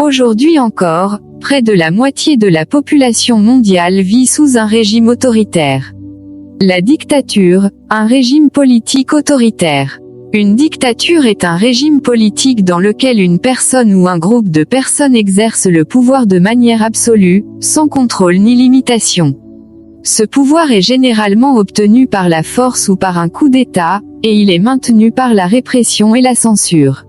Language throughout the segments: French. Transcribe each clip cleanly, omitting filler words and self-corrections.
Aujourd'hui encore, près de la moitié de la population mondiale vit sous un régime autoritaire. La dictature, un régime politique autoritaire. Une dictature est un régime politique dans lequel une personne ou un groupe de personnes exerce le pouvoir de manière absolue, sans contrôle ni limitation. Ce pouvoir est généralement obtenu par la force ou par un coup d'État, et il est maintenu par la répression et la censure.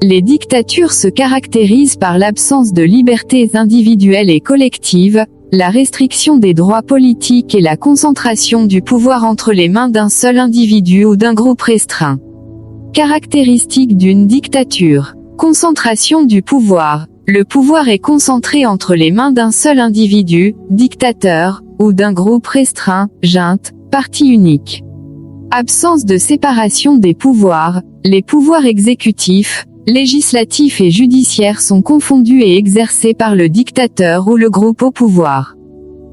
Les dictatures se caractérisent par l'absence de libertés individuelles et collectives, la restriction des droits politiques et la concentration du pouvoir entre les mains d'un seul individu ou d'un groupe restreint. Caractéristiques d'une dictature. Concentration du pouvoir. Le pouvoir est concentré entre les mains d'un seul individu, dictateur, ou d'un groupe restreint, junte, parti unique. Absence de séparation des pouvoirs. Les pouvoirs exécutifs, législatifs et judiciaires sont confondus et exercés par le dictateur ou le groupe au pouvoir.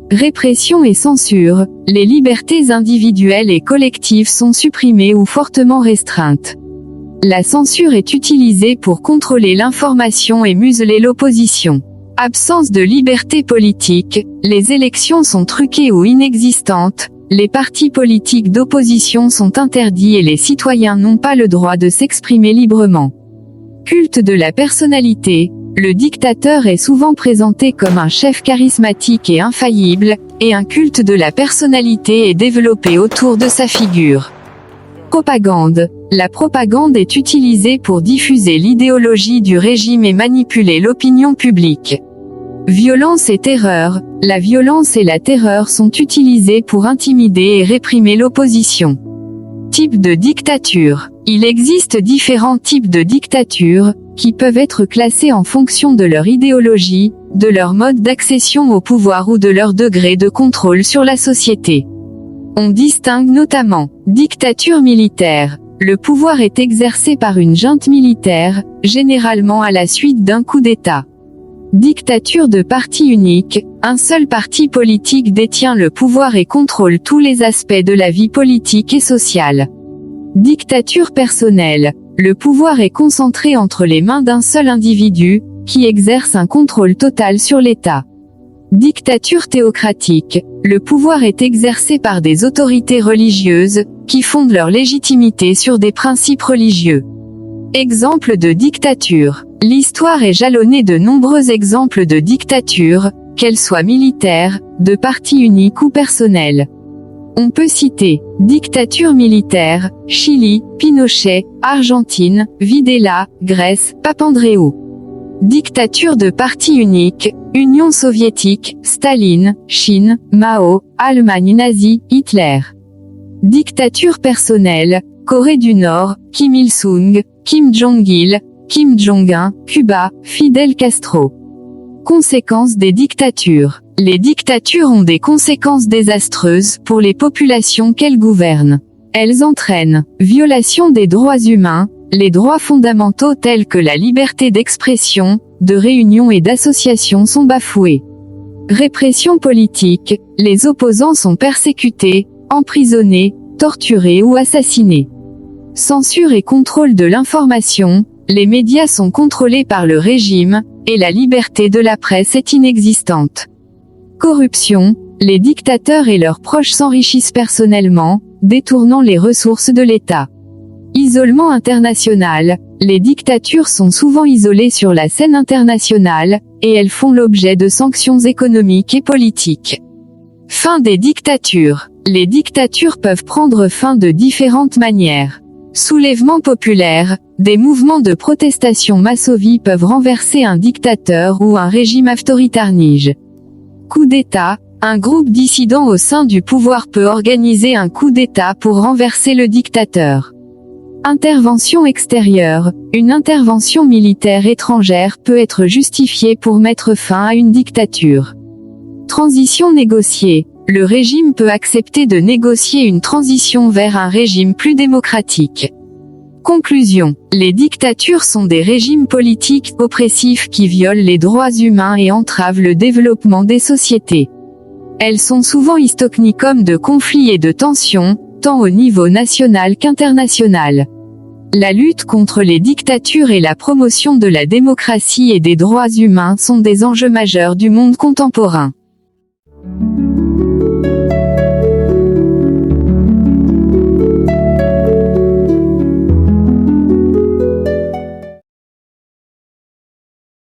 Répression et censure. Les libertés individuelles et collectives sont supprimées ou fortement restreintes. La censure est utilisée pour contrôler l'information et museler l'opposition. Absence de liberté politique. Les élections sont truquées ou inexistantes. Les partis politiques d'opposition sont interdits et les citoyens n'ont pas le droit de s'exprimer librement. Culte de la personnalité. Le dictateur est souvent présenté comme un chef charismatique et infaillible, et un culte de la personnalité est développé autour de sa figure. Propagande. La propagande est utilisée pour diffuser l'idéologie du régime et manipuler l'opinion publique. Violence et terreur. La violence et la terreur sont utilisées pour intimider et réprimer l'opposition. Type de dictature. Il existe différents types de dictature, qui peuvent être classés en fonction de leur idéologie, de leur mode d'accession au pouvoir ou de leur degré de contrôle sur la société. On distingue notamment dictature militaire. Le pouvoir est exercé par une junte militaire, généralement à la suite d'un coup d'État. Dictature de parti unique. Un seul parti politique détient le pouvoir et contrôle tous les aspects de la vie politique et sociale. Dictature personnelle. Le pouvoir est concentré entre les mains d'un seul individu, qui exerce un contrôle total sur l'État. Dictature théocratique. Le pouvoir est exercé par des autorités religieuses, qui fondent leur légitimité sur des principes religieux. Exemple de dictature. L'histoire est jalonnée de nombreux exemples de dictatures, qu'elles soient militaires, de parti unique ou personnelles. On peut citer dictature militaire, Chili, Pinochet, Argentine, Videla, Grèce, Papandréou. Dictature de parti unique, Union soviétique, Staline, Chine, Mao, Allemagne nazie, Hitler. Dictature personnelle, Corée du Nord, Kim Il-sung, Kim Jong-il, Kim Jong-un, Cuba, Fidel Castro. Conséquences des dictatures. Les dictatures ont des conséquences désastreuses pour les populations qu'elles gouvernent. Elles entraînent violation des droits humains, les droits fondamentaux tels que la liberté d'expression, de réunion et d'association sont bafoués. Répression politique, les opposants sont persécutés, emprisonnés, torturés ou assassinés. Censure et contrôle de l'information, les médias sont contrôlés par le régime, et la liberté de la presse est inexistante. Corruption, les dictateurs et leurs proches s'enrichissent personnellement, détournant les ressources de l'État. Isolement international, les dictatures sont souvent isolées sur la scène internationale, et elles font l'objet de sanctions économiques et politiques. Fin des dictatures. Les dictatures peuvent prendre fin de différentes manières. Soulèvement populaire, des mouvements de protestation massovie peuvent renverser un dictateur ou un régime autoritaire. Coup d'État, un groupe dissident au sein du pouvoir peut organiser un coup d'État pour renverser le dictateur. Intervention extérieure, une intervention militaire étrangère peut être justifiée pour mettre fin à une dictature. Transition négociée, le régime peut accepter de négocier une transition vers un régime plus démocratique. Conclusion. Les dictatures sont des régimes politiques oppressifs qui violent les droits humains et entravent le développement des sociétés. Elles sont souvent historiques de conflits et de tensions, tant au niveau national qu'international. La lutte contre les dictatures et la promotion de la démocratie et des droits humains sont des enjeux majeurs du monde contemporain.